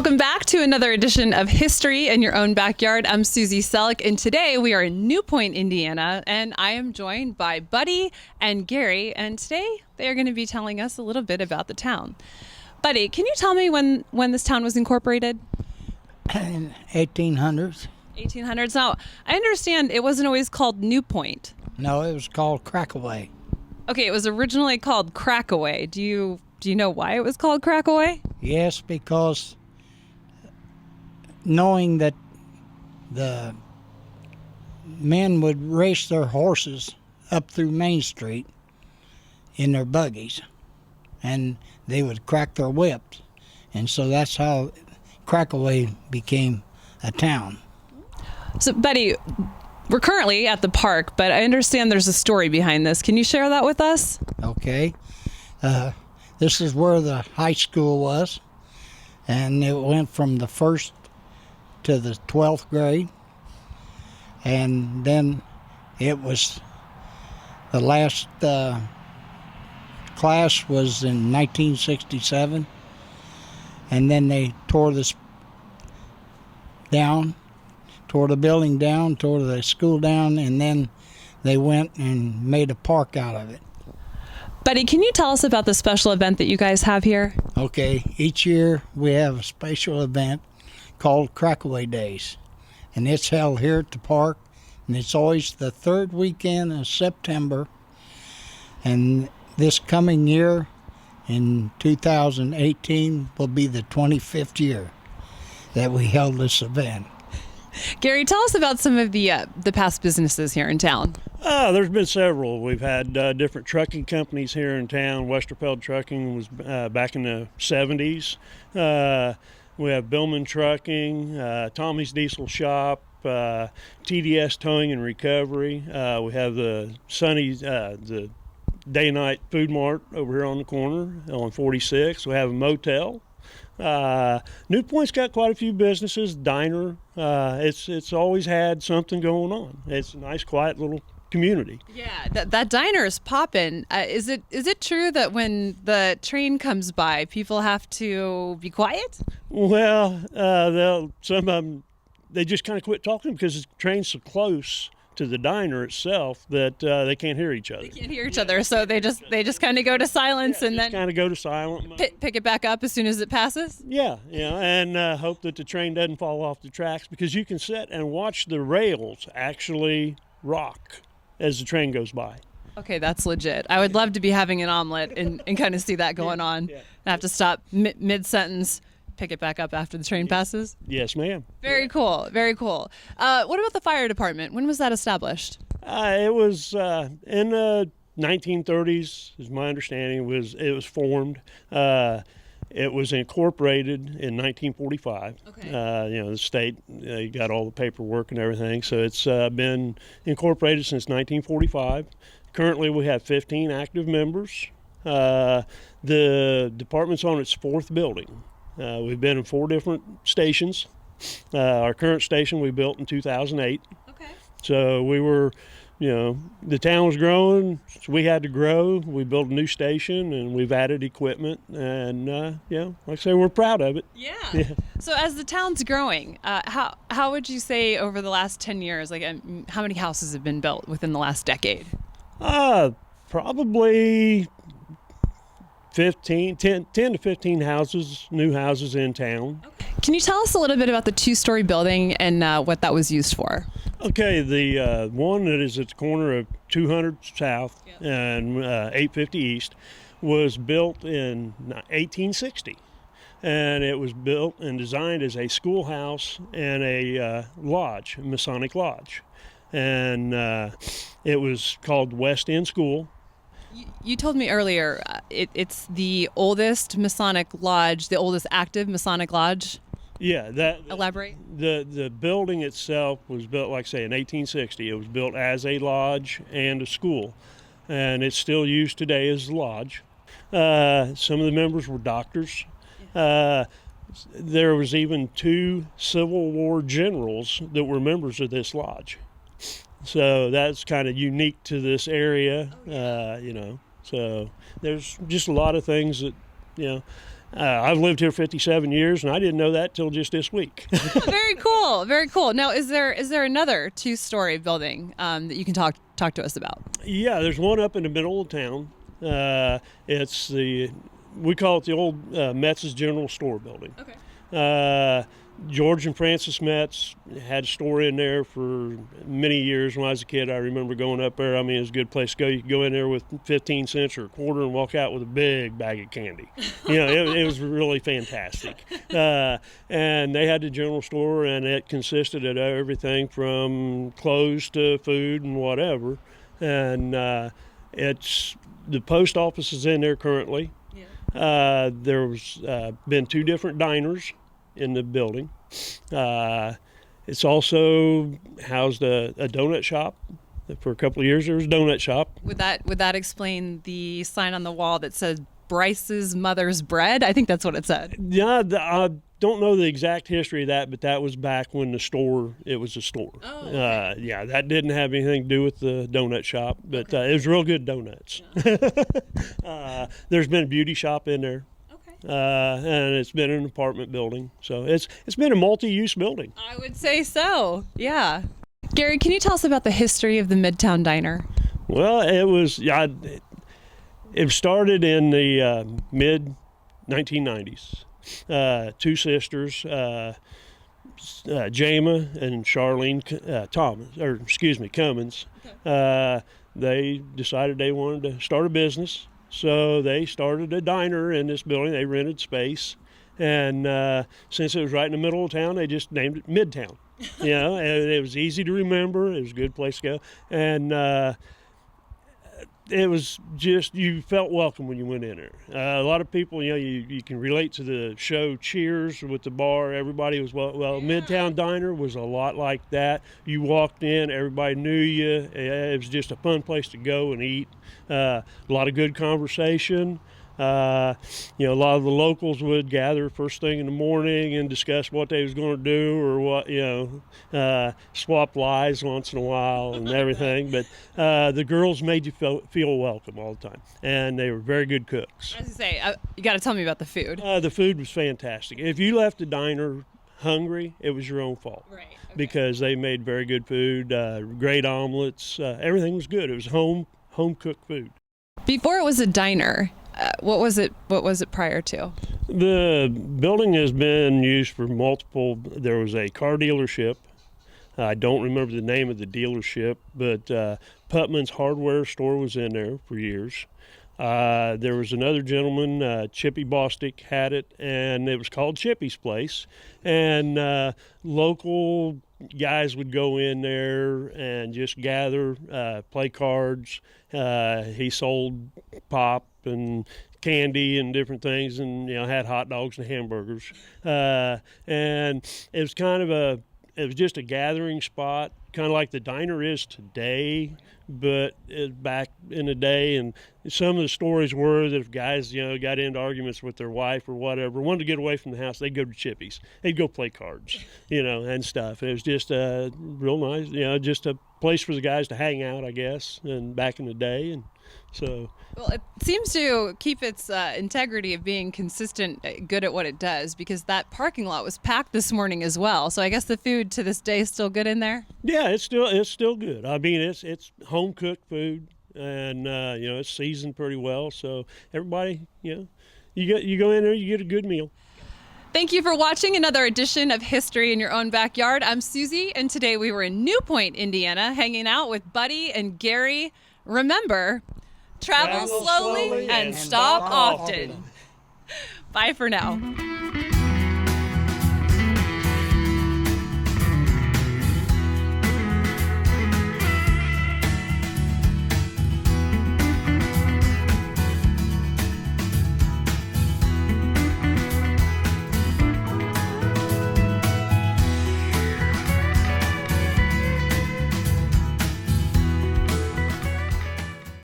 Welcome back to another edition of History in Your Own Backyard. I'm Susie Selleck, and today we are in New Point, Indiana, and I am joined by Buddy and Gary, and today they are going to be telling us a little bit about the town. Buddy, can you tell me when this town was incorporated? In 1800s. 1800s. Now, I understand it wasn't always called New Point. No, it was called Crackaway. Okay, it was originally called Crackaway. Do you know why it was called Crackaway? Yes, because knowing that the men would race their horses up through Main Street in their buggies, and they would crack their whips. And so that's how Crackaway became a town. So, Buddy, we're currently at the park, but I understand there's a story behind this. Can you share that with us? Okay. This is where the high school was, and it went from the first to the 12th grade, and then it was the last class was in 1967, and then they tore the building down, tore the school down, and then they went and made a park out of it. Buddy, can you tell us about the special event that you guys have here? Okay, each year we have a special event called Crackaway Daze, and it's held here at the park, and it's always the third weekend of September. And this coming year, in 2018, will be the 25th year that we held this event. Gary, tell us about some of the past businesses here in town. There's been several. We've had different trucking companies here in town. Westerfeld Trucking was back in the 70s. We have Billman Trucking, Tommy's Diesel Shop, TDS Towing and Recovery. We have the Sonny's, the Day-Night Food Mart over here on the corner on 46. We have a motel. New Point's got quite a few businesses. Diner. It's always had something going on. It's a nice, quiet little community. Yeah, that diner is popping. Is it true that when the train comes by, people have to be quiet? Well, some of them, they just kind of quit talking because the train's so close to the diner itself that they can't hear each other. They can't hear each other, so they just kind of go to silence and then kind of go to silent. Pick it back up as soon as it passes. Yeah, and hope that the train doesn't fall off the tracks, because you can sit and watch the rails actually rock as the train goes by. Okay, that's legit. I would love to be having an omelet and kind of see that going on. Yeah. I have to stop mid-sentence, pick it back up after the train passes. Yes, ma'am. Very cool, very cool. What about the fire department? When was that established? It was in the 1930s, is my understanding. It was formed. It was incorporated in 1945. Okay. The state got all the paperwork and everything, so it's been incorporated since 1945. Currently, we have 15 active members. The department's on its fourth building. We've been in 4 different stations. Our current station we built in 2008. Okay. So we were, the town was growing, so we had to grow. We built a new station, and we've added equipment, and like I say, we're proud of it. Yeah. So as the town's growing, how would you say over the last 10 years, how many houses have been built within the last decade? Probably 10 to 15 new houses in town. Okay. Can you tell us a little bit about the 2-story building and what that was used for? Okay, the one that is at the corner of 200 South and 850 East was built in 1860. And it was built and designed as a schoolhouse and a lodge, a Masonic lodge. And it was called West End School. You told me earlier it's the oldest Masonic lodge, the oldest active Masonic lodge. Yeah, Elaborate. The building itself was built, like I say, in 1860. It was built as a lodge and a school, and it's still used today as a lodge. Some of the members were doctors. There was even 2 Civil War generals that were members of this lodge. So that's kind of unique to this area, So there's just a lot of things that, I've lived here 57 years, and I didn't know that till just this week. Very cool. Very cool. Now, is there another 2-story building that you can talk to us about? Yeah, there's one up in the middle of town. We call it the old Methos General Store building. Okay. George and Francis Metz had a store in there for many years. When I was a kid, I remember going up there. I mean, it was a good place to go. You could go in there with 15 cents or a quarter and walk out with a big bag of candy. It was really fantastic. And they had the general store, and it consisted of everything from clothes to food and whatever. And the post office is in there currently. Yeah. There's been 2 different diners in the building. It's also housed a donut shop. For a couple of years, there was a donut shop. Would that explain the sign on the wall that said Bryce's Mother's Bread? I think that's what it said. Yeah, I don't know the exact history of that, but that was back when it was a store. Oh, okay. Yeah, that didn't have anything to do with the donut shop, but it was real good donuts. Yeah. There's been a beauty shop in there. And it's been an apartment building, so it's been a multi-use building. I would say so. Yeah. Gary, can you tell us about the history of the Midtown Diner? Well, it started in the mid 1990s. 2 sisters, Jama and Charlene Cummins. Okay. They decided they wanted to start a business. So they started a diner in this building. They rented space, and since it was right in the middle of town, they just named it Midtown. And it was easy to remember. It was a good place to go, and it was just, you felt welcome when you went in there. A lot of people, you can relate to the show Cheers with the bar. Everybody was well. Yeah. Midtown Diner was a lot like that. You walked in, everybody knew you. It was just a fun place to go and eat. A lot of good conversation. A lot of the locals would gather first thing in the morning and discuss what they was going to do, or what, swap lies once in a while and everything. But the girls made you feel welcome all the time, and they were very good cooks. I was going to say, you got to tell me about the food. The food was fantastic. If you left the diner hungry, it was your own fault. Right. Okay. Because they made very good food, great omelets. Everything was good. It was home cooked food. Before it was a diner, what was it prior to? The building has been used for multiple. There was a car dealership. I don't remember the name of the dealership, but Putman's hardware store was in there for years. There was another gentleman, Chippy Bostic, had it, and it was called Chippies Place. And local guys would go in there and just gather, play cards. He sold pop and candy and different things, and had hot dogs and hamburgers. And it was it was just a gathering spot, kind of like the diner is today, but back in the day. And some of the stories were that if guys, got into arguments with their wife or whatever, wanted to get away from the house, they'd go to Chippies. They'd go play cards, and stuff. And it was just real nice, just a place for the guys to hang out, I guess, and back in the day. And so, well, it seems to keep its integrity of being consistent, good at what it does, because that parking lot was packed this morning as well. So I guess the food to this day is still good in there. Yeah, it's still good. I mean, it's home cooked food, and it's seasoned pretty well. So everybody, you go in there, you get a good meal. Thank you for watching another edition of History in Your Own Backyard. I'm Susie, and today we were in New Point, Indiana, hanging out with Buddy and Gary. Remember, travel slowly and stop often. Bye for now.